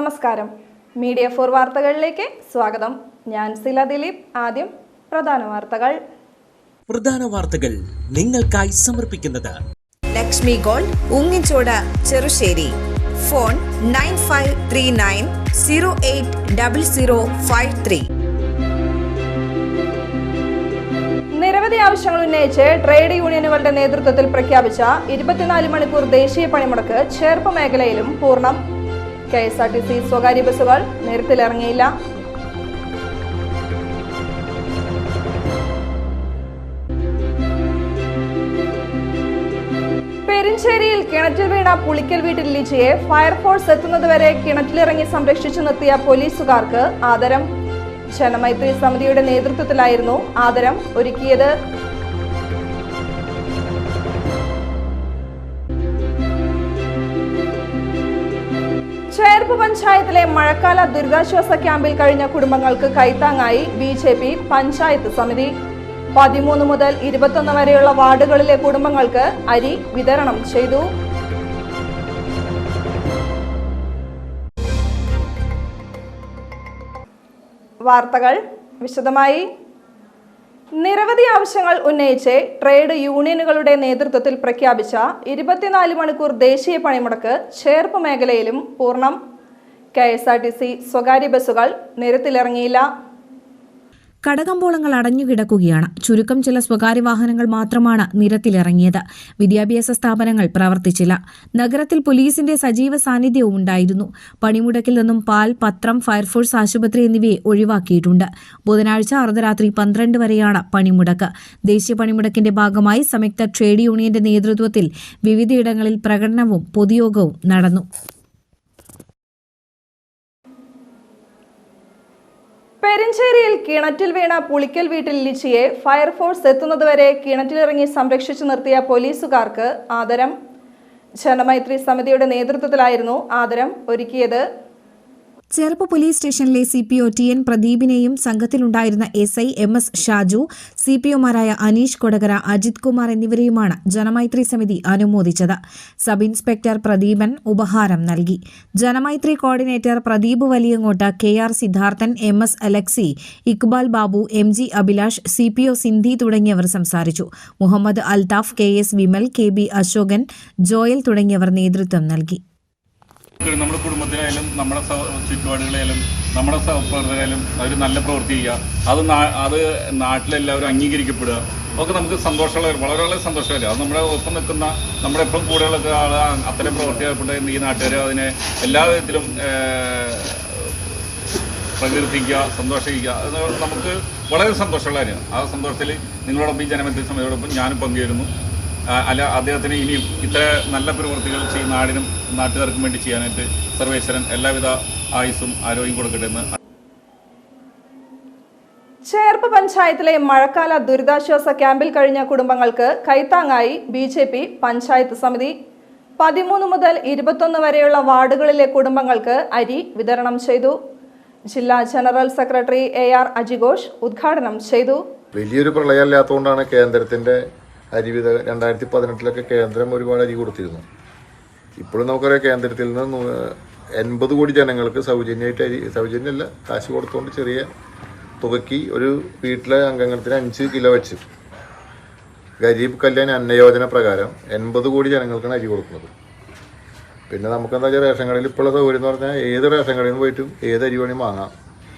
നമസ്കാരം. മീഡിയ 4 വാർത്തകളിലേക്ക് സ്വാഗതം. ഞാൻ സില ദിലീപ്. ആദ്യം പ്രധാന വാർത്തകൾ നിങ്ങൾക്കായി സമർപ്പിക്കുന്നത് ലക്ഷ്മി ഗോൾഡ്, ഉങ്ങിച്ചോട്, ചെറുശ്ശേരി. ഫോൺ 9539080053. നിരവധി ആവശ്യങ്ങൾ ഉന്നയിച്ച് ട്രേഡ് യൂണിയനുകളുടെ നേതൃത്വത്തിൽ പ്രഖ്യാപിച്ച 24 മണിക്കൂർ ദേശീയ പണിമുടക്ക് ചേർപ്പ് മേഖലയിലും പൂർണ്ണം. KSRTC സ്വകാര്യ ബസ്സുകൾ നിരത്തിലിറങ്ങിയില്ല. പെരിഞ്ചേരിയിൽ കിണറ്റിൽ വീണ പുളിക്കൽ വീട്ടിൽ ലിജിയെ ഫയർഫോഴ്സ് എത്തുന്നതുവരെ കിണറ്റിലിറങ്ങി സംരക്ഷിച്ചു നിർത്തിയ പോലീസുകാർക്ക് ആദരം. ജനമൈത്രി സമിതിയുടെ നേതൃത്വത്തിലായിരുന്നു ആദരം ഒരുക്കിയത്. ചേർപ്പ് പഞ്ചായത്തിലെ മഴക്കാല ദുരിതാശ്വാസ ക്യാമ്പിൽ കഴിഞ്ഞ കുടുംബങ്ങൾക്ക് കൈത്താങ്ങായി BJP പഞ്ചായത്ത് സമിതി. 13 മുതൽ 21 വരെയുള്ള വാർഡുകളിലെ കുടുംബങ്ങൾക്ക് അരി വിതരണം ചെയ്തു. വാർത്തകൾ വിശദമായി. നിരവധി ആവശ്യങ്ങൾ ഉന്നയിച്ച് ട്രേഡ് യൂണിയനുകളുടെ നേതൃത്വത്തിൽ പ്രഖ്യാപിച്ച 24 മണിക്കൂർ ദേശീയ പണിമുടക്ക് ചേർപ്പ് മേഖലയിലും പൂർണ്ണം. KSRTC സ്വകാര്യ ബസ്സുകൾ നിരത്തിലിറങ്ങിയില്ല. കടകമ്പോളങ്ങൾ അടഞ്ഞുകിടക്കുകയാണ്. ചുരുക്കം ചില സ്വകാര്യ വാഹനങ്ങൾ മാത്രമാണ് നിരത്തിലിറങ്ങിയത്. വിദ്യാഭ്യാസ സ്ഥാപനങ്ങൾ പ്രവർത്തിച്ചില്ല. നഗരത്തിൽ പോലീസിന്റെ സജീവ സാന്നിധ്യവും ഉണ്ടായിരുന്നു. പണിമുടക്കിൽ നിന്നും പാൽ, പത്രം, ഫയർഫോഴ്സ് ആശുപത്രി എന്നിവയെ ഒഴിവാക്കിയിട്ടുണ്ട്. ബുധനാഴ്ച അർദ്ധരാത്രി 12 വരെയാണ് പണിമുടക്ക്. ദേശീയ പണിമുടക്കിന്റെ ഭാഗമായി സംയുക്ത ട്രേഡ് യൂണിയന്റെ നേതൃത്വത്തിൽ വിവിധയിടങ്ങളിൽ പ്രകടനവും പൊതുയോഗവും നടന്നു. പെരിഞ്ചേരിയിൽ കിണറ്റിൽ വീണ പുളിക്കൽ വീട്ടിൽ ലിജിയെ ഫയർഫോഴ്സ് എത്തുന്നതുവരെ കിണറ്റിലിറങ്ങി സംരക്ഷിച്ചു നിർത്തിയ പോലീസുകാർക്ക് ആദരം. ജനമൈത്രി സമിതിയുടെ നേതൃത്വത്തിലായിരുന്നു ആദരം ഒരുക്കിയത്. ചേർപ്പ് പോലീസ് സ്റ്റേഷനിലെ CPO TN പ്രദീപിനെയും സംഘത്തിലുണ്ടായിരുന്ന SI MS ഷാജു, CPOമാരായ അനീഷ് കൊടകര, അജിത് കുമാർ എന്നിവരെയുമാണ് ജനമൈത്രി സമിതി അനുമോദിച്ചത്. സബ് ഇൻസ്പെക്ടർ പ്രദീപൻ ഉപഹാരം നൽകി. Janamaithri coordinator Pradeep Valiyangott, KR Siddharthan, MS Alexi, Iqbal Babu, MG Abhilash, CPO Sindhi തുടങ്ങിയവർ സംസാരിച്ചു. Muhammad Althaf, KS Vimal, KB Ashokan, Joel തുടങ്ങിയവർ നേതൃത്വം നൽകി. നമ്മുടെ കുടുംബത്തിലായാലും നമ്മുടെ ചുറ്റുപാടുകളായാലും നമ്മുടെ സഹപ്രവർത്തകരായാലും അവർ നല്ല പ്രവൃത്തി ചെയ്യുക, അത് നാട്ടിലെല്ലാവരും അംഗീകരിക്കപ്പെടുക ഒക്കെ നമുക്ക് സന്തോഷമുള്ള വളരെ വളരെ സന്തോഷമല്ലേ. അത് നമ്മുടെ ഒപ്പം നിൽക്കുന്ന നമ്മുടെ എപ്പോഴും കൂടെയുള്ള ആൾ അത്തരം പ്രവൃത്തിയായിക്കൊണ്ട് ഈ നാട്ടുകാർ അതിനെ എല്ലാ വിധത്തിലും പ്രകീർത്തിക്കുക, സന്തോഷിക്കുക. അത് നമുക്ക് വളരെ സന്തോഷമുള്ള കാര്യമാണ്. ആ സന്തോഷത്തിൽ നിങ്ങളോടൊപ്പം ഈ ജനമൈത്രി സമിതിയോടൊപ്പം ഞാനും പങ്കുചേരുന്നു. അല്ല, അദ്ദേഹത്തിന് ഇനിയും ഇത്ര നല്ല പ്രവൃത്തികൾ നാടിനും നാട്ടുകാർക്കും വേണ്ടി ചെയ്യാനായിട്ട് സർവേശ്വരൻ എല്ലാവിധ ആയുസ്സും ആരോഗ്യം കൊടുക്കട്ടെ എന്ന്. ചേർപ്പ് പഞ്ചായത്തിലെ മഴക്കാല ദുരിതാശ്വാസ ക്യാമ്പിൽ കഴിഞ്ഞ കുടുംബങ്ങൾക്ക് കൈത്താങ്ങായി BJP പഞ്ചായത്ത് സമിതി. 13 മുതൽ 21 വരെയുള്ള വാർഡുകളിലെ കുടുംബങ്ങൾക്ക് അരി വിതരണം ചെയ്തു. ജില്ലാ ജനറൽ സെക്രട്ടറി AR അജിഘോഷ് ഉദ്ഘാടനം ചെയ്തു. വലിയൊരു പ്രളയമല്ലാത്തതുകൊണ്ടാണ് കേന്ദ്രത്തിന്റെ അരി 2018 കേന്ദ്രം ഒരുപാട് അരി കൊടുത്തിരുന്നു. ഇപ്പോഴും നമുക്കറിയാം കേന്ദ്രത്തിൽ നിന്ന് 80 കോടി ജനങ്ങൾക്ക് സൗജന്യമായിട്ട് സൗജന്യമല്ല, കാശ് കൊടുത്തുകൊണ്ട് ചെറിയ തുകയ്ക്ക് ഒരു വീട്ടിലെ അംഗങ്ങൾക്ക് 5 കിലോ വെച്ച് ഗരീബ് കല്യാൺ അന്നയോജന പ്രകാരം 80 കോടി ജനങ്ങൾക്കാണ് അരി കൊടുക്കുന്നത്. പിന്നെ നമുക്കെന്താ വെച്ചാൽ റേഷൻ കടയിൽ ഇപ്പോഴുള്ള സൗകര്യം എന്ന് പറഞ്ഞാൽ ഏത് റേഷൻ കടയിൽ നിന്ന് പോയിട്ടും ഏത് അരി വേണമെങ്കിൽ വാങ്ങാം.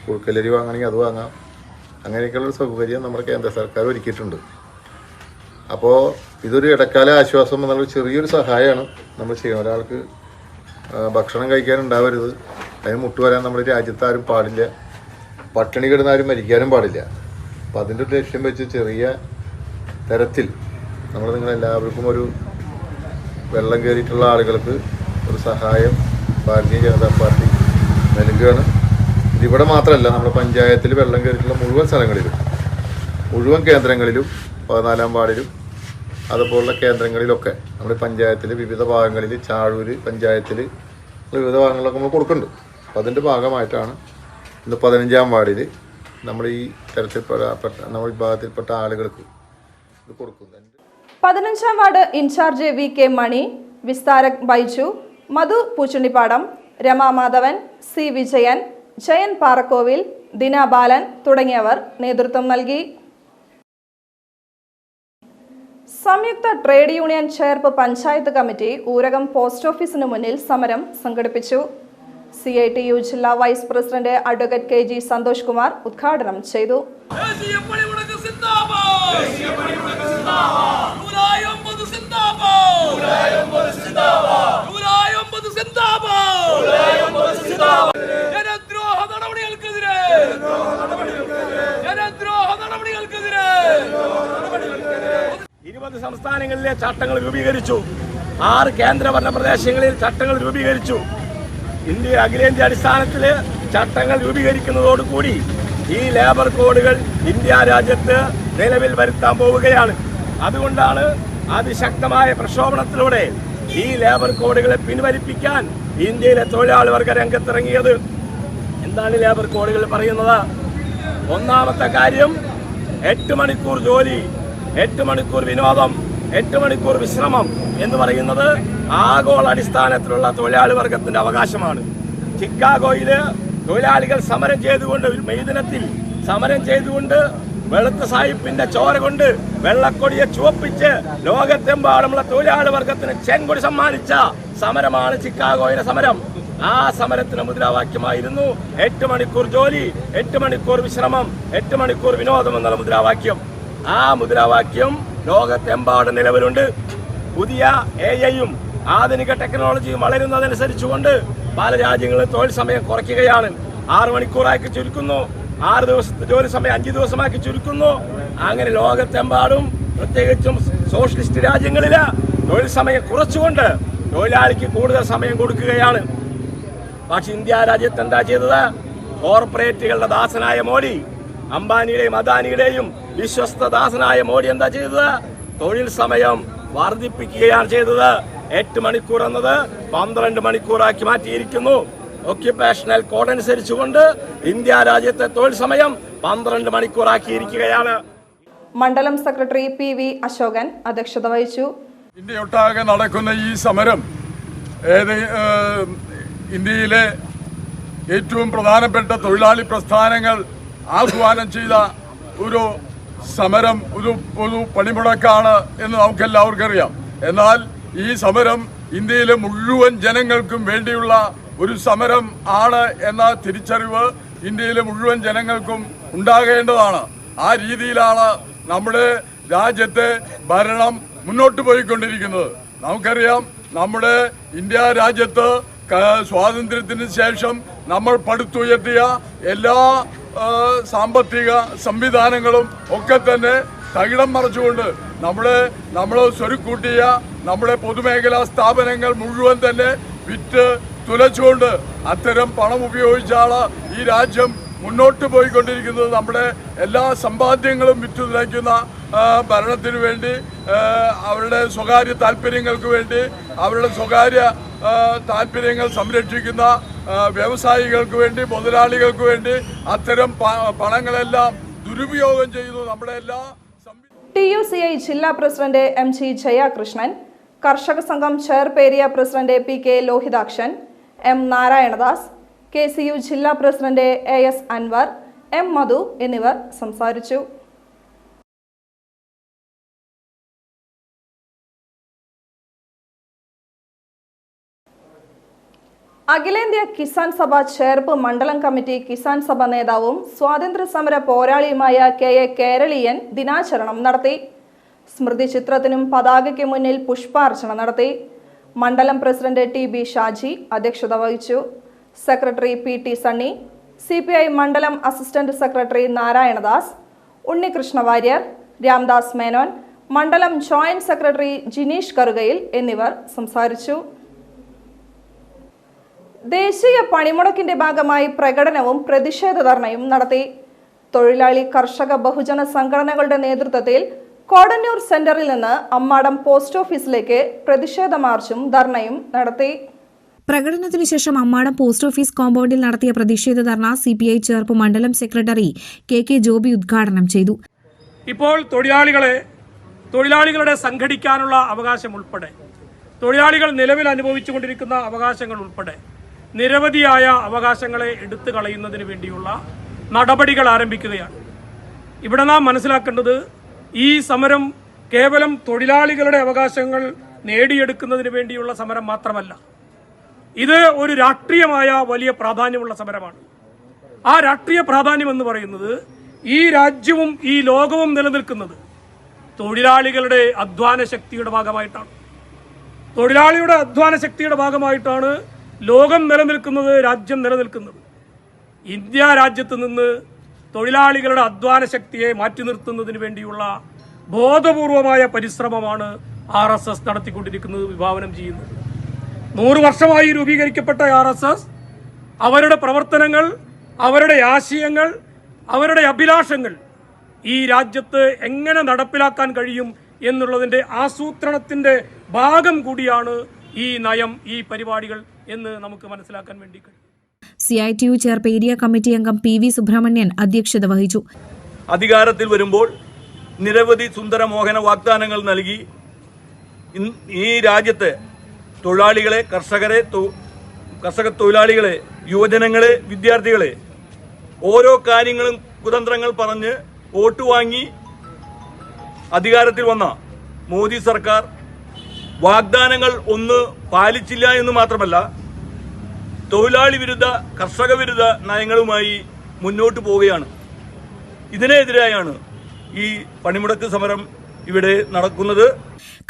കുറുക്കലരി വാങ്ങണമെങ്കിൽ അത് വാങ്ങാം. അങ്ങനെയൊക്കെയുള്ളൊരു സൗകര്യം നമ്മുടെ കേന്ദ്ര സർക്കാർ ഒരുക്കിയിട്ടുണ്ട്. അപ്പോൾ ഇതൊരു ഇടക്കാല ആശ്വാസം എന്നുള്ള ചെറിയൊരു സഹായമാണ് നമ്മൾ ചെയ്യുന്നത്. ഒരാൾക്ക് ഭക്ഷണം കഴിക്കാനുണ്ടാവരുത്, അതിന് മുട്ടുവരാൻ നമ്മുടെ രാജ്യത്ത് ആരും പാടില്ല, പട്ടിണി കിടന്നാരും മരിക്കാനും പാടില്ല. അപ്പം അതിൻ്റെ ഒരു ലക്ഷ്യം വെച്ച് ചെറിയ തരത്തിൽ നമ്മൾ നിങ്ങളെല്ലാവർക്കും ഒരു വെള്ളം കയറിയിട്ടുള്ള ആളുകൾക്ക് ഒരു സഹായം ഭാരതീയ ജനതാ പാർട്ടി നൽകുകയാണ്. ഇതിവിടെ മാത്രമല്ല, നമ്മുടെ പഞ്ചായത്തിൽ വെള്ളം കയറിയിട്ടുള്ള മുഴുവൻ സ്ഥലങ്ങളിലും മുഴുവൻ കേന്ദ്രങ്ങളിലും 14-ാം വാർഡിലും അതുപോലുള്ള കേന്ദ്രങ്ങളിലൊക്കെ നമ്മുടെ പഞ്ചായത്തിൽ വിവിധ ഭാഗങ്ങളിൽ ചാഴൂര് പഞ്ചായത്തിൽ വിവിധ ഭാഗങ്ങളിലൊക്കെ നമ്മൾ കൊടുക്കുന്നുണ്ട്. അപ്പോൾ അതിൻ്റെ ഭാഗമായിട്ടാണ് ഇന്ന് 15-ാം വാർഡിൽ നമ്മൾ ഈ തരത്തിൽപ്പെട്ട നമ്മുടെ വിഭാഗത്തിൽപ്പെട്ട ആളുകൾക്ക് ഇത് കൊടുക്കുന്നത്. 15-ാം വാർഡ് ഇൻചാർജ് VK മണി, വിസ്താരക് ബൈജു, മധു പൂച്ചുണ്ണിപ്പാടം, രമാമാധവൻ, സി വിജയൻ, ജയൻ പാറക്കോവിൽ, ദിന ബാലൻ തുടങ്ങിയവർ നേതൃത്വം നൽകി. സംയുക്ത trade union Cherpu panchayat committee Oorakam post ഓഫീസിന് മുന്നിൽ സമരം സംഘടിപ്പിച്ചു. CITU ജില്ലാ vice president advocate KG Santhosh Kumar ഉദ്ഘാടനം ചെയ്തു. സംസ്ഥാനങ്ങളിലെ ചട്ടങ്ങൾ രൂപീകരിച്ചു. 6 കേന്ദ്രഭരണ പ്രദേശങ്ങളിൽ ചട്ടങ്ങൾ രൂപീകരിച്ചു. ഇന്ത്യ അഖിലേന്ത്യാ അടിസ്ഥാനത്തിൽ ചട്ടങ്ങൾ രൂപീകരിക്കുന്നതോടുകൂടി ഈ ലേബർ കോഡുകൾ ഇന്ത്യ രാജ്യത്ത് നിലവിൽ വരുത്താൻ പോവുകയാണ്. അതുകൊണ്ടാണ് അതിശക്തമായ പ്രക്ഷോഭണത്തിലൂടെ ഈ ലേബർ കോഡുകളെ പിൻവലിപ്പിക്കാൻ ഇന്ത്യയിലെ തൊഴിലാളി വർഗ രംഗത്തിറങ്ങിയത്. എന്താണ് ലേബർ കോഡുകൾ പറയുന്നത്? ഒന്നാമത്തെ കാര്യം 8 മണിക്കൂർ ജോലി, 8 മണിക്കൂർ വിനോദം, 8 മണിക്കൂർ വിശ്രമം എന്ന് പറയുന്നത് ആഗോള അടിസ്ഥാനത്തിലുള്ള തൊഴിലാളി വർഗത്തിന്റെ അവകാശമാണ്. ചിക്കാഗോയില് തൊഴിലാളികൾ സമരം ചെയ്തുകൊണ്ട്, മെയ് ദിനത്തിൽ സമരം ചെയ്തുകൊണ്ട് വെളുത്ത സാഹിബിന്റെ ചോര കൊണ്ട് വെള്ളക്കൊടിയെ ചുവപ്പിച്ച് ലോകത്തെമ്പാടുമുള്ള തൊഴിലാളി വർഗത്തിന് ചെങ്കൊടി സമ്മാനിച്ച സമരമാണ് ചിക്കാഗോയിലെ സമരം. ആ സമരത്തിന് മുദ്രാവാക്യമായിരുന്നു 8 മണിക്കൂർ ജോലി, 8 മണിക്കൂർ വിശ്രമം, 8 മണിക്കൂർ വിനോദം എന്നുള്ള മുദ്രാവാക്യം. ആ മുദ്രാവാക്യം ലോകത്തെമ്പാടും നിലവിലുണ്ട്. പുതിയ AI-യും ആധുനിക ടെക്നോളജിയും വളരുന്നതനുസരിച്ചുകൊണ്ട് പല രാജ്യങ്ങളും തൊഴിൽ സമയം കുറയ്ക്കുകയാണ്. 6 മണിക്കൂറാക്കി ചുരുക്കുന്നു, 6 ദിവസത്തെ ജോലി സമയം 5 ദിവസമാക്കി ചുരുക്കുന്നു. അങ്ങനെ ലോകത്തെമ്പാടും പ്രത്യേകിച്ചും സോഷ്യലിസ്റ്റ് രാജ്യങ്ങളിൽ തൊഴിൽ സമയം കുറച്ചുകൊണ്ട് തൊഴിലാളിക്ക് കൂടുതൽ സമയം കൊടുക്കുകയാണ്. പക്ഷെ ഇന്ത്യ രാജ്യത്ത് എന്താ ചെയ്തത്? കോർപ്പറേറ്റുകളുടെ ദാസനായ മോഡി, അംബാനിയുടെയും അദാനിയുടെയും വിശ്വസ്ത ദാസനായ മോഡി എന്താ ചെയ്തത്? തൊഴിൽ സമയം വർദ്ധിപ്പിക്കുകയാണ് ചെയ്തത്. 8 മണിക്കൂർ എന്നത് 12 മണിക്കൂറാക്കി മാറ്റിയിരിക്കുന്നു. ഒക്യുപേഷണൽ കോഡ് അനുസരിച്ചുകൊണ്ട് ഇന്ത്യ രാജ്യത്തെ തൊഴിൽ സമയം 12 മണിക്കൂറാക്കിയിരിക്കുകയാണ്. മണ്ഡലം സെക്രട്ടറി PV അശോകൻ അധ്യക്ഷത വഹിച്ചു. ഇന്ത്യയൊട്ടാകെ നടക്കുന്ന ഈ സമരം ഇന്ത്യയിലെ ഏറ്റവും പ്രധാനപ്പെട്ട തൊഴിലാളി പ്രസ്ഥാനങ്ങൾ ആഹ്വാനം ചെയ്ത ഒരു സമരം, ഒരു പണിമുടക്കാണ് എന്ന് നമുക്കെല്ലാവർക്കും അറിയാം. എന്നാൽ ഈ സമരം ഇന്ത്യയിലെ മുഴുവൻ ജനങ്ങൾക്കും വേണ്ടിയുള്ള ഒരു സമരം ആണ് എന്ന തിരിച്ചറിവ് ഇന്ത്യയിലെ മുഴുവൻ ജനങ്ങൾക്കും ഉണ്ടാകേണ്ടതാണ്. ആ രീതിയിലാണ് നമ്മുടെ രാജ്യത്തെ ഭരണം മുന്നോട്ട് പോയിക്കൊണ്ടിരിക്കുന്നത്. നമുക്കറിയാം, നമ്മുടെ ഇന്ത്യ രാജ്യത്ത് സ്വാതന്ത്ര്യത്തിന് ശേഷം നമ്മൾ പടുത്തുയർത്തിയ എല്ലാ സാമ്പത്തിക സംവിധാനങ്ങളും ഒക്കെ തന്നെ തകിടം മറിച്ചുകൊണ്ട് നമ്മൾ സ്വരുക്കൂട്ടിയ നമ്മുടെ പൊതുമേഖലാ സ്ഥാപനങ്ങൾ മുഴുവൻ തന്നെ വിറ്റ് തുലച്ചുകൊണ്ട് അത്തരം പണം ഉപയോഗിച്ചാണ് ഈ രാജ്യം മുന്നോട്ട് പോയിക്കൊണ്ടിരിക്കുന്നത്. നമ്മുടെ എല്ലാ സമ്പാദ്യങ്ങളും വിറ്റു തുലയ്ക്കുന്ന ഭരണത്തിന് വേണ്ടി, അവരുടെ സ്വകാര്യ താല്പര്യങ്ങൾക്ക് വേണ്ടി, അവരുടെ സ്വകാര്യ താല്പര്യങ്ങൾ സംരക്ഷിക്കുന്ന വ്യവസായികൾക്ക് വേണ്ടി, മുതലാളികൾക്ക് വേണ്ടി അത്തരം പണങ്ങളെല്ലാം ദുരുപയോഗം ചെയ്യുന്നു. നമ്മുടെ എല്ലാ TUCI ജില്ലാ പ്രസിഡന്റ് MG ജയകൃഷ്ണൻ, കർഷക സംഘം ചെയർപേരിയ president PK Lohithakshan, M Narayanadas, KCU ജില്ലാ president AS Anwar, M Madhu എന്നിവർ സംസാരിച്ചു. അഖിലേന്ത്യാ കിസാൻ സഭ ചേർപ്പ് മണ്ഡലം കമ്മിറ്റി കിസാൻ സഭ നേതാവും സ്വാതന്ത്ര്യ സമര പോരാളിയുമായ KA കേരളീയൻ ദിനാചരണം നടത്തി. സ്മൃതി ചിത്രത്തിനും പതാകയ്ക്ക് മുന്നിൽ പുഷ്പാർച്ചന നടത്തി. മണ്ഡലം പ്രസിഡന്റ് TB ഷാജി അധ്യക്ഷത വഹിച്ചു. സെക്രട്ടറി PT സണ്ണി, CPI മണ്ഡലം അസിസ്റ്റന്റ് സെക്രട്ടറി നാരായണദാസ്, ഉണ്ണികൃഷ്ണ വാര്യർ, രാംദാസ് മേനോൻ, മണ്ഡലം ജോയിന്റ് സെക്രട്ടറി ജിനീഷ് കറുകയിൽ എന്നിവർ സംസാരിച്ചു. ദേശീയ പണിമുടക്കിന്റെ ഭാഗമായി പ്രകടനവും പ്രതിഷേധ ധർണയും നടത്തി. തൊഴിലാളി കർഷക ബഹുജന സംഘടനകളുടെ നേതൃത്വത്തിൽ കോടന്നൂർ സെന്ററിൽ നിന്ന് അമ്മാടം പോസ്റ്റ് ഓഫീസിലേക്ക് പ്രതിഷേധ മാർച്ചും ധർണയും നടത്തി. പ്രകടനത്തിനു ശേഷം അമ്മാടം പോസ്റ്റ് ഓഫീസ് കോമ്പൗണ്ടിൽ നടത്തിയ പ്രതിഷേധ ധർണ CPI ചേർപ്പ് മണ്ഡലം സെക്രട്ടറി KK ജോബി ഉദ്ഘാടനം ചെയ്തു. ഇപ്പോൾ തൊഴിലാളികളുടെ സംഘടിക്കാനുള്ള അവകാശം ഉൾപ്പെടെ, തൊഴിലാളികൾ നിലവിൽ അനുഭവിച്ചുകൊണ്ടിരിക്കുന്ന അവകാശങ്ങൾ ഉൾപ്പെടെ നിരവധിയായ അവകാശങ്ങളെ എടുത്തു കളയുന്നതിന് വേണ്ടിയുള്ള നടപടികൾ ആരംഭിക്കുകയാണ്. ഇവിടെ നാം മനസ്സിലാക്കേണ്ടത് ഈ സമരം കേവലം തൊഴിലാളികളുടെ അവകാശങ്ങൾ നേടിയെടുക്കുന്നതിന് വേണ്ടിയുള്ള സമരം മാത്രമല്ല, ഇത് ഒരു രാഷ്ട്രീയമായ വലിയ പ്രാധാന്യമുള്ള സമരമാണ്. ആ രാഷ്ട്രീയ പ്രാധാന്യം എന്ന് പറയുന്നത് ഈ രാജ്യവും ഈ ലോകവും നിലനിൽക്കുന്നത് തൊഴിലാളികളുടെ അധ്വാന ശക്തിയുടെ ഭാഗമായിട്ടാണ്. തൊഴിലാളിയുടെ അധ്വാന ശക്തിയുടെ ഭാഗമായിട്ടാണ് ലോകം നിലനിൽക്കുന്നത്, രാജ്യം നിലനിൽക്കുന്നത്. ഇന്ത്യ രാജ്യത്ത് നിന്ന് തൊഴിലാളികളുടെ അധ്വാന ശക്തിയെ മാറ്റി നിർത്തുന്നതിന് വേണ്ടിയുള്ള ബോധപൂർവമായ പരിശ്രമമാണ് RSS നടത്തിക്കൊണ്ടിരിക്കുന്നത്, വിഭാവനം ചെയ്യുന്നത്. 100 വർഷമായി രൂപീകരിക്കപ്പെട്ട RSS അവരുടെ പ്രവർത്തനങ്ങൾ, അവരുടെ ആശയങ്ങൾ, അവരുടെ അഭിലാഷങ്ങൾ ഈ രാജ്യത്ത് എങ്ങനെ നടപ്പിലാക്കാൻ കഴിയും എന്നുള്ളതിൻ്റെ ആസൂത്രണത്തിൻ്റെ ഭാഗം കൂടിയാണ് ഈ നയം, ഈ പരിപാടികൾ എന്ന് നമുക്ക് മനസ്സിലാക്കാൻ വേണ്ടി കഴിയും. CITU ചേർപ്പ് ഏരിയ കമ്മിറ്റി അംഗം PV സുബ്രഹ്മണ്യൻ അധ്യക്ഷത വഹിച്ചു. അധികാരത്തിൽ വരുമ്പോൾ നിരവധി സുന്ദരമോഹന വാഗ്ദാനങ്ങൾ നൽകി ഈ രാജ്യത്തെ തൊഴിലാളികളെ, കർഷക തൊഴിലാളികളെ, യുവജനങ്ങളെ, വിദ്യാർത്ഥികളെ ഓരോ കാര്യങ്ങളും കുതന്ത്രങ്ങൾ പറഞ്ഞ് വോട്ട് വാങ്ങി അധികാരത്തിൽ വന്ന മോദി സർക്കാർ വാഗ്ദാനങ്ങൾ ഒന്ന് പാലിച്ചില്ല എന്ന് മാത്രമല്ല, തൊഴിലാളി വിരുദ്ധ, കർഷക വിരുദ്ധ നയങ്ങളുമായി മുന്നോട്ട് പോവുകയാണ്. ഇതിനെതിരായാണ് ഈ പണിമുടക്ക് സമരം ഇവിടെ നടക്കുന്നത്.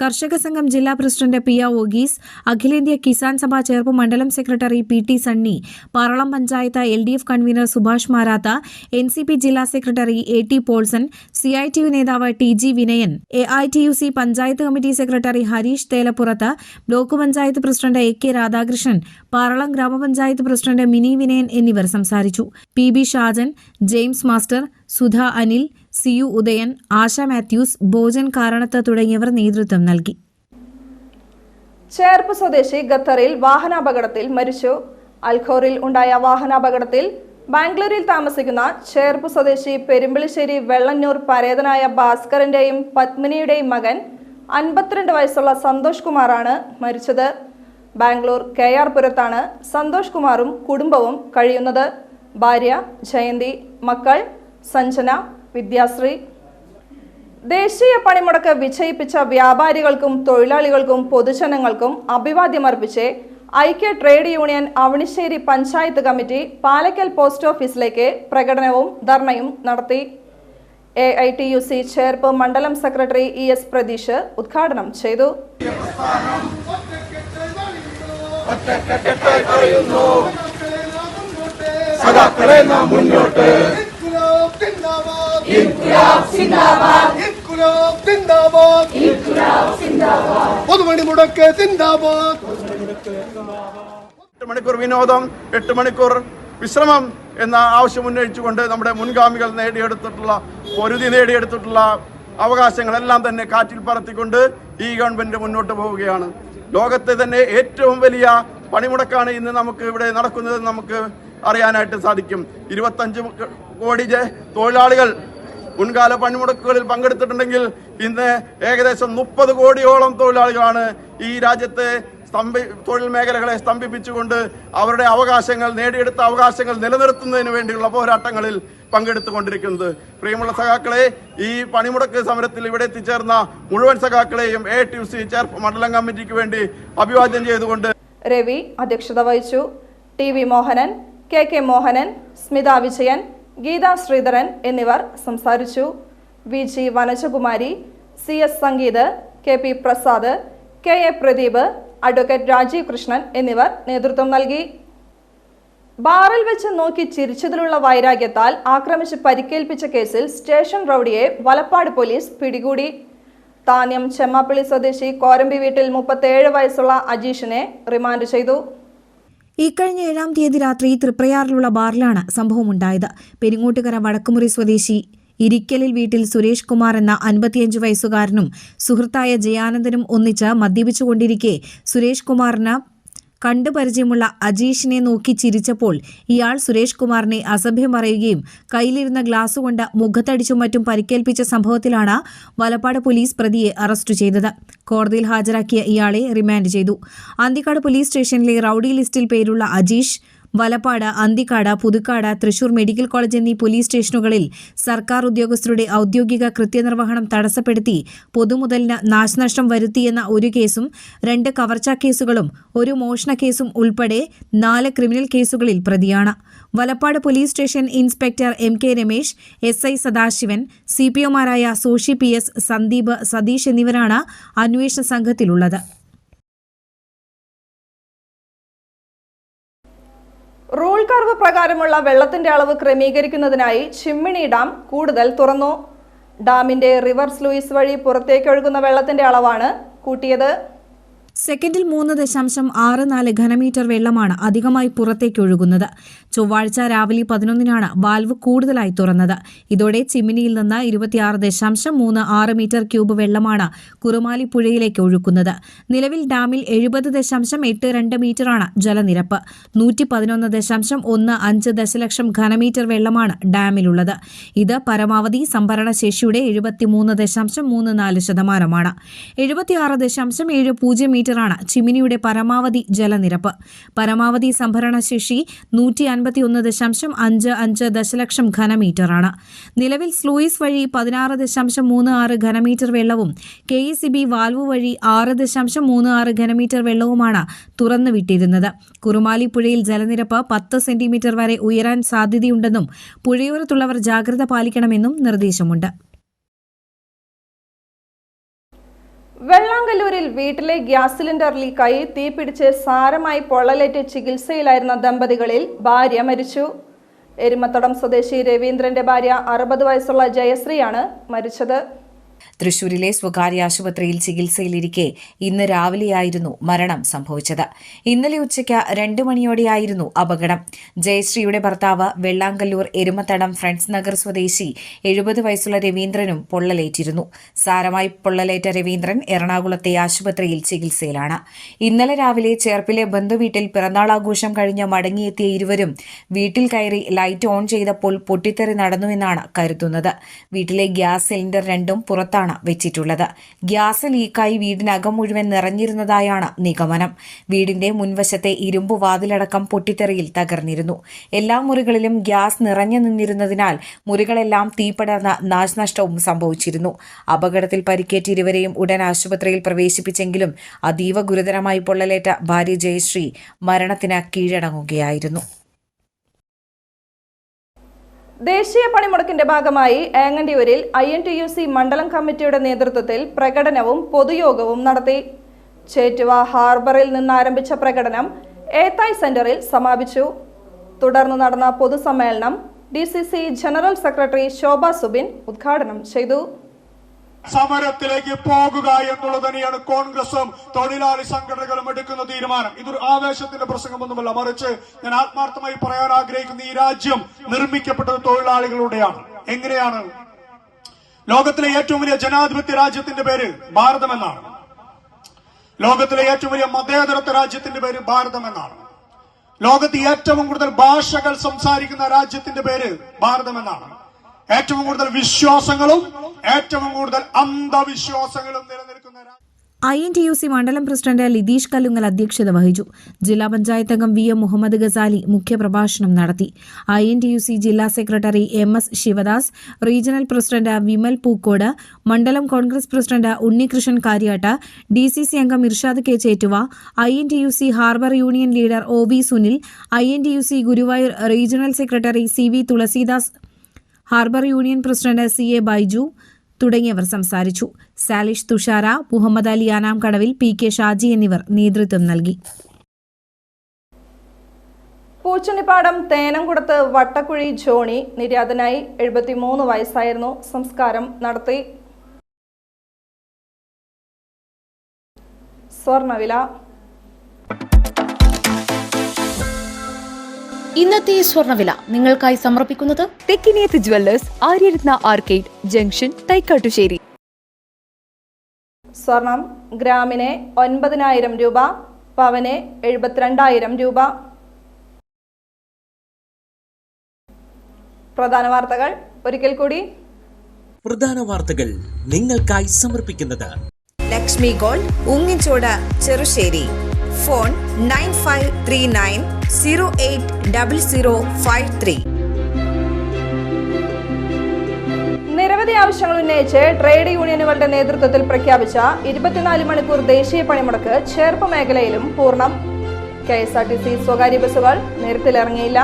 കർഷക സംഘം ജില്ലാ പ്രസിഡന്റ് PA വർഗീസ്, അഖിലേന്ത്യാ കിസാൻ സഭ ചേർപ്പ് മണ്ഡലം secretary PT Sunny, Paralam panchayat LDF convener Subhash Maratha, NCP ജില്ലാ സെക്രട്ടറി AT പോൾസൺ, CITU നേതാവ് TG Vinayan, AITUC panchayat committee secretary Harish Thelappurath, block panchayat president AK Radhakrishnan, Paralam gramapanchayat president Mini Vinayan എന്നിവർ സംസാരിച്ചു. PB Shajan, James master, Sudha Anil, CU Udayan, Asha Mathews, Bhojan Karanath തുടങ്ങിയവർ നേതൃത്വം നൽകി. ചേർപ്പ് സ്വദേശി ഖത്തറിൽ വാഹനാപകടത്തിൽ മരിച്ചു. അൽഖോറിൽ ഉണ്ടായ വാഹനാപകടത്തിൽ ബാംഗ്ലൂരിൽ താമസിക്കുന്ന ചേർപ്പ് സ്വദേശി പെരുമ്പിളിശ്ശേരി വെള്ളന്നൂർ പരേതനായ ഭാസ്കറിന്റെയും പത്മിനിയുടെയും മകൻ 52 വയസ്സുള്ള സന്തോഷ് കുമാറാണ് മരിച്ചത്. ബാംഗ്ലൂർ KR പുരത്താണ് സന്തോഷ് കുമാറും കുടുംബവും കഴിയുന്നത്. ഭാര്യ ജയന്തി, മക്കൾ സഞ്ജന, വിദ്യാശ്രീ. ദേശീയ പണിമുടക്ക് വിജയിപ്പിച്ച വ്യാപാരികൾക്കും തൊഴിലാളികൾക്കും പൊതുജനങ്ങൾക്കും അഭിവാദ്യമർപ്പിച്ച് ഐക്യ trade union Avanissery panchayat committee Palakkal post ഓഫീസിലേക്ക് പ്രകടനവും ധർണയും നടത്തി. AITUC ചേർപ്പ് മണ്ഡലം സെക്രട്ടറി ES പ്രതീഷ് ഉദ്ഘാടനം ചെയ്തു. പൊതുപണിമുടക്ക് സിന്ദാബാദ്. 8 മണിക്കൂർ വിനോദം, 8 മണിക്കൂർ വിശ്രമം എന്ന ആവശ്യം ഉന്നയിച്ചുകൊണ്ട് നമ്മുടെ മുൻഗാമികൾ പൊരുതി നേടിയെടുത്തിട്ടുള്ള അവകാശങ്ങളെല്ലാം തന്നെ കാറ്റിൽ പറത്തിക്കൊണ്ട് ഈ ഗവൺമെന്റ് മുന്നോട്ട് പോവുകയാണ്. ലോകത്തെ തന്നെ ഏറ്റവും വലിയ പണിമുടക്കാണ് ഇന്ന് നമുക്ക് ഇവിടെ നടക്കുന്നത് നമുക്ക് അറിയാനായിട്ട് സാധിക്കും. 25 കോടി തൊഴിലാളികൾ മുൻകാല പണിമുടക്കുകളിൽ പങ്കെടുത്തിട്ടുണ്ടെങ്കിൽ ഇന്ന് ഏകദേശം 30 കോടിയോളം തൊഴിലാളികളാണ് ഈ രാജ്യത്തെ തൊഴിൽ മേഖലകളെ സ്തംഭിപ്പിച്ചുകൊണ്ട് അവരുടെ അവകാശങ്ങൾ, നേടിയെടുത്ത അവകാശങ്ങൾ നിലനിർത്തുന്നതിന് വേണ്ടിയുള്ള പോരാട്ടങ്ങളിൽ പങ്കെടുത്തുകൊണ്ടിരിക്കുന്നത്. പ്രിയമുള്ള സഖാക്കളെ, ഈ പണിമുടക്ക് സമരത്തിൽ ഇവിടെ എത്തിച്ചേർന്ന മുഴുവൻ സഖാക്കളെയും AITUC ചേർപ്പ് മണ്ഡലം കമ്മിറ്റിക്ക് വേണ്ടി അഭിവാദ്യം ചെയ്തുകൊണ്ട് രവി അധ്യക്ഷത വഹിച്ചു. TV മോഹനൻ, KK മോഹനൻ, സ്മിത വിജയൻ, ഗീത ശ്രീധരൻ എന്നിവർ സംസാരിച്ചു. VG Vanajakumari, CS Sangeeth, KP Prasad, KA Pradeep, advocate Rajeev Krishnan എന്നിവർ നേതൃത്വം നൽകി. ബാറിൽ വെച്ച് നോക്കി ചിരിച്ചതിലുള്ള വൈരാഗ്യത്താൽ ആക്രമിച്ച് പരിക്കേൽപ്പിച്ച കേസിൽ സ്റ്റേഷൻ റൌഡിയെ വലപ്പാട് പോലീസ് പിടികൂടി. താന്യം ചെമ്മാപ്പള്ളി സ്വദേശി കോരമ്പി വീട്ടിൽ 37 വയസ്സുള്ള അജീഷിനെ റിമാൻഡ് ചെയ്തു. ഇക്കഴിഞ്ഞ 7-ാം തീയതി രാത്രി തൃപ്രയാറിലുള്ള ബാറിലാണ് സംഭവമുണ്ടായത്. പെരിങ്ങോട്ടുകര വടക്കുമുറി സ്വദേശി ഇരിക്കലിൽ വീട്ടിൽ സുരേഷ് കുമാർ എന്ന 55 വയസ്സുകാരനും സുഹൃത്തായ ജയാനന്ദനും ഒന്നിച്ച് മദ്യപിച്ചുകൊണ്ടിരിക്കെ സുരേഷ് കുമാറിന് കണ്ടുപരിചയമുള്ള അജീഷിനെ നോക്കി ചിരിച്ചപ്പോൾ ഇയാൾ സുരേഷ് കുമാറിനെ അസഭ്യം പറയുകയും കയ്യിലിരുന്ന ഗ്ലാസുകൊണ്ട് മുഖത്തടിച്ചും മറ്റും പരിക്കേൽപ്പിച്ച സംഭവത്തിലാണ് വലപ്പാട് പോലീസ് പ്രതിയെ അറസ്റ്റ് ചെയ്തത്. കോടതിയിൽ ഹാജരാക്കിയ ഇയാളെ റിമാൻഡ് ചെയ്തു. അന്തിക്കാട് പോലീസ് സ്റ്റേഷനിലെ റൌഡി ലിസ്റ്റിൽ പേരുള്ള അജീഷ് വലപ്പാട്, അന്തിക്കാട്, പുതുക്കാട്, തൃശൂർ മെഡിക്കൽ കോളേജ് എന്നീ പോലീസ് സ്റ്റേഷനുകളിൽ സർക്കാർ ഉദ്യോഗസ്ഥരുടെ ഔദ്യോഗിക കൃത്യനിർവഹണം തടസ്സപ്പെടുത്തി പൊതുമുതലിന് നാശനഷ്ടം വരുത്തിയെന്ന ഒരു കേസും 2 കവർച്ചാ കേസുകളും 1 മോഷണ കേസും ഉൾപ്പെടെ 4 ക്രിമിനൽ കേസുകളിൽ പ്രതിയാണ്. Valappad police station inspector MK Ramesh, SI Sadasivan, CPOമാരായ സോഷി PS, സന്ദീപ്, സതീഷ് എന്നിവരാണ് അന്വേഷണ സംഘത്തിലുള്ളത്. റൂൾ കർവ് പ്രകാരമുള്ള വെള്ളത്തിന്റെ അളവ് ക്രമീകരിക്കുന്നതിനായി ചിമ്മിണി ഡാം കൂടുതൽ തുറന്നു. ഡാമിന്റെ റിവേഴ്സ് ലൂയിസ് വഴി പുറത്തേക്കൊഴുകുന്ന വെള്ളത്തിന്റെ അളവാണ് കൂട്ടിയത്. സെക്കൻഡിൽ 3.64 ഘനമീറ്റർ വെള്ളമാണ് അധികമായി പുറത്തേക്കൊഴുകുന്നത്. ചൊവ്വാഴ്ച രാവിലെ 11-നാണ് വാൽവ് കൂടുതലായി തുറന്നത്. ഇതോടെ ചിമ്മിനിയിൽ നിന്ന് 26.36 മീറ്റർ ക്യൂബ് വെള്ളമാണ് കുറുമാലി പുഴയിലേക്ക് ഒഴുക്കുന്നത്. നിലവിൽ ഡാമിൽ 70.82 മീറ്ററാണ് ജലനിരപ്പ്. 111.15 ദശലക്ഷം ഘനമീറ്റർ വെള്ളമാണ് ഡാമിലുള്ളത്. ഇത് പരമാവധി സംഭരണ ശേഷിയുടെ 73.34%. 76.70 മീറ്ററാണ് ചിമ്മിനിയുടെ പരമാവധി ജലനിരപ്പ്. പരമാവധി സംഭരണശേഷി 151.55 ദശലക്ഷം ഘനമീറ്ററാണ്. നിലവിൽ സ്ലൂയിസ് വഴി 16.36 ഘനമീറ്റർ വെള്ളവും KECB വാൽവ് വഴി 6.36 ഘനമീറ്റർ വെള്ളവുമാണ് തുറന്നുവിട്ടിരുന്നത്. കുറുമാലി പുഴയിൽ ജലനിരപ്പ് 10 സെന്റിമീറ്റർ വരെ ഉയരാൻ സാധ്യതയുണ്ടെന്നും പുഴയോരത്തുള്ളവർ ജാഗ്രത പാലിക്കണമെന്നും നിർദ്ദേശമുണ്ട്. വെള്ളാങ്കല്ലൂരിൽ വീട്ടിലെ ഗ്യാസ് സിലിണ്ടർ ലീക്കായി തീപിടിച്ച് സാരമായി പൊള്ളലേറ്റ് ചികിത്സയിലായിരുന്ന ദമ്പതികളിൽ ഭാര്യ മരിച്ചു. എരുമത്തടം സ്വദേശി രവീന്ദ്രന്റെ ഭാര്യ 60 വയസ്സുള്ള ജയശ്രീയാണ് മരിച്ചത്. തൃശൂരിലെ സ്വകാര്യ ആശുപത്രിയിൽ ചികിത്സയിലിരിക്കെ ഇന്ന് രാവിലെയായിരുന്നു മരണം സംഭവിച്ചത്. ഇന്നലെ ഉച്ചയ്ക്ക് 2 മണിയോടെയായിരുന്നു അപകടം. ജയശ്രീയുടെ ഭർത്താവ് വെള്ളാങ്കല്ലൂർ എരുമത്തടം ഫ്രണ്ട്സ് നഗർ സ്വദേശി 70 വയസ്സുള്ള രവീന്ദ്രനും പൊള്ളലേറ്റിരുന്നു. സാരമായി പൊള്ളലേറ്റ രവീന്ദ്രൻ എറണാകുളത്തെ ആശുപത്രിയിൽ ചികിത്സയിലാണ്. ഇന്നലെ രാവിലെ ചേർപ്പിലെ ബന്ധുവീട്ടിൽ പിറന്നാളാഘോഷം കഴിഞ്ഞ് മടങ്ങിയെത്തിയ ഇരുവരും വീട്ടിൽ കയറി ലൈറ്റ് ഓൺ ചെയ്തപ്പോൾ പൊട്ടിത്തെറി നടന്നുവെന്നാണ് കരുതുന്നത്. വീട്ടിലെ ഗ്യാസ് സിലിണ്ടർ 2ഉം പുറത്താണ് വെച്ചിട്ടുള്ളത്. ഗ്യാസ് ലീക്കായി വീടിനകം മുഴുവൻ നിറഞ്ഞിരുന്നതായാണ് നിഗമനം. വീടിന്റെ മുൻവശത്തെ ഇരുമ്പ് വാതിലടക്കം പൊട്ടിത്തെറിയിൽ തകർന്നിരുന്നു. എല്ലാ മുറികളിലും ഗ്യാസ് നിറഞ്ഞു നിന്നിരുന്നതിനാൽ മുറികളെല്ലാം തീപടർന്ന് നാശനഷ്ടവും സംഭവിച്ചിരുന്നു. അപകടത്തിൽ പരിക്കേറ്റ ഇരുവരെയും ഉടൻ ആശുപത്രിയിൽ പ്രവേശിപ്പിച്ചെങ്കിലും അതീവ ഗുരുതരമായി പൊള്ളലേറ്റ ഭാര്യ ജയശ്രീ മരണത്തിന് കീഴടങ്ങുകയായിരുന്നു. ദേശീയ പണിമുടക്കിന്റെ ഭാഗമായി ഏങ്ങണ്ടിയൂരിൽ INTUC മണ്ഡലം കമ്മിറ്റിയുടെ നേതൃത്വത്തിൽ പ്രകടനവും പൊതുയോഗവും നടത്തി. ചേറ്റുവ ഹാർബറിൽ നിന്നാരംഭിച്ച പ്രകടനം ഏത്തായ് സെന്ററിൽ സമാപിച്ചു. തുടർന്ന് നടന്ന പൊതുസമ്മേളനം DCC ജനറൽ സെക്രട്ടറി ശോഭ സുബിൻ ഉദ്ഘാടനം ചെയ്തു. സമരത്തിലേക്ക് പോകുക എന്നുള്ളത് തന്നെയാണ് കോൺഗ്രസും തൊഴിലാളി സംഘടനകളും എടുക്കുന്ന തീരുമാനം. ഇതൊരു ആവേശത്തിന്റെ പ്രസംഗമൊന്നുമല്ല, മറിച്ച് ഞാൻ ആത്മാർത്ഥമായി പറയാൻ ആഗ്രഹിക്കുന്ന ഈ രാജ്യം നിർമ്മിക്കപ്പെട്ടത് തൊഴിലാളികളുടെയാണ്. എങ്ങനെയാണ്? ലോകത്തിലെ ഏറ്റവും വലിയ ജനാധിപത്യ രാജ്യത്തിന്റെ പേര് ഭാരതം എന്നാണ്. ലോകത്തിലെ ഏറ്റവും വലിയ മതേതരത്വ രാജ്യത്തിന്റെ പേര് ഭാരതം എന്നാണ്. ലോകത്ത് ഏറ്റവും കൂടുതൽ ഭാഷകൾ സംസാരിക്കുന്ന രാജ്യത്തിന്റെ പേര് ഭാരതം എന്നാണ്. ഏറ്റവും കൂടുതൽ വിശ്വാസങ്ങളും ഏറ്റവും കൂടുതൽ അന്ധവിശ്വാസങ്ങളും നിലനിൽക്കുന്ന INTUC മണ്ഡലം പ്രസിഡന്റ് ലിതീഷ് കല്ലുങ്ങൽ അധ്യക്ഷത വഹിച്ചു. ജില്ലാ പഞ്ചായത്ത് അംഗം VM മുഹമ്മദ് ഗസാലി മുഖ്യപ്രഭാഷണം നടത്തി. INTUC ജില്ലാ secretary MS Sivadas, regional president Vimal Pookode, മണ്ഡലം കോൺഗ്രസ് പ്രസിഡന്റ് ഉണ്ണികൃഷ്ണൻ കാര്യാട്ട്, DCC അംഗം Irshad K Chettuva, INTUC harbour union leader OV Sunil, INTUC Guruvayur regional secretary CV Thulasidas, harbour union president CA Baiju തുടങ്ങിയവർ സംസാരിച്ചു. സാലിഷ് തുഷാര, മുഹമ്മദ് അലി ആനാംകടവിൽ, PK ഷാജി എന്നിവർ നേതൃത്വം നൽകി. പൂച്ചണിപ്പാടം തേനംകുടത്ത് വട്ടക്കുഴി ജോണി നിര്യാതനായി. 73 വയസ്സായിരുന്നു. സംസ്കാരം നടത്തി. സ്വർണ്ണവില. ഇന്നത്തെ സ്വർണ്ണവില നിങ്ങൾക്കായി സമർപ്പിക്കുന്നത് Thekkiniyath jewellers, Aryaratna arcade junction, Thaikkattussery. സ്വർണം ഗ്രാമിന് 9,000 രൂപ. പവന് 72,000 രൂപ. പ്രധാന വാർത്തകൾ ഒരിക്കൽ കൂടി. പ്രധാന വാർത്തകൾ നിങ്ങൾക്കായി സമർപ്പിക്കുന്നത് ലക്ഷ്മി ഗോൾഡ്, ഉങ്ങിച്ചോട്, ചെറുശ്ശേരി. ഫോൺ 9539080053. നിരവധി ആവശ്യങ്ങൾ ഉന്നയിച്ച് ട്രേഡ് യൂണിയനുകളുടെ നേതൃത്വത്തിൽ പ്രഖ്യാപിച്ച 24 മണിക്കൂർ ദേശീയ പണിമുടക്ക് ചേർപ്പ് മേഖലയിലും പൂർണ്ണം. KSRTC സ്വകാര്യ ബസ്സുകൾ നിരത്തിലിറങ്ങിയില്ല.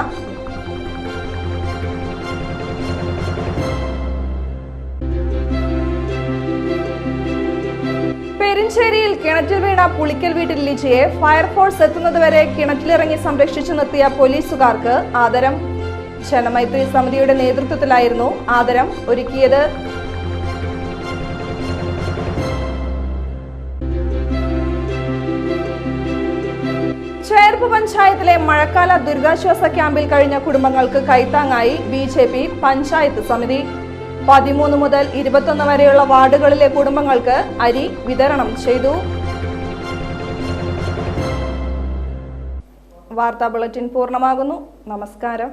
പെരിഞ്ചേരിയിൽ കിണറ്റിൽ വീണ പുളിക്കൽ വീട്ടിൽ ലിജിയെ ഫയർഫോഴ്സ് എത്തുന്നതുവരെ കിണറ്റിലിറങ്ങി സംരക്ഷിച്ചു നിർത്തിയ പോലീസുകാർക്ക് ആദരം. ജനമൈത്രി സമിതിയുടെ നേതൃത്വത്തിലായിരുന്നു ആദരം ഒരുക്കിയത്. ചേർപ്പ് പഞ്ചായത്തിലെ മഴക്കാല ദുരിതാശ്വാസ ക്യാമ്പിൽ കഴിഞ്ഞ കുടുംബങ്ങൾക്ക് കൈത്താങ്ങായി BJP പഞ്ചായത്ത് സമിതി. 13 മുതൽ 21 വരെയുള്ള വാർഡുകളിലെ കുടുംബങ്ങൾക്ക് അരി വിതരണം ചെയ്തു. വാർത്താ ബുള്ളറ്റിൻ പൂർണ്ണമാകുന്നു. നമസ്കാരം.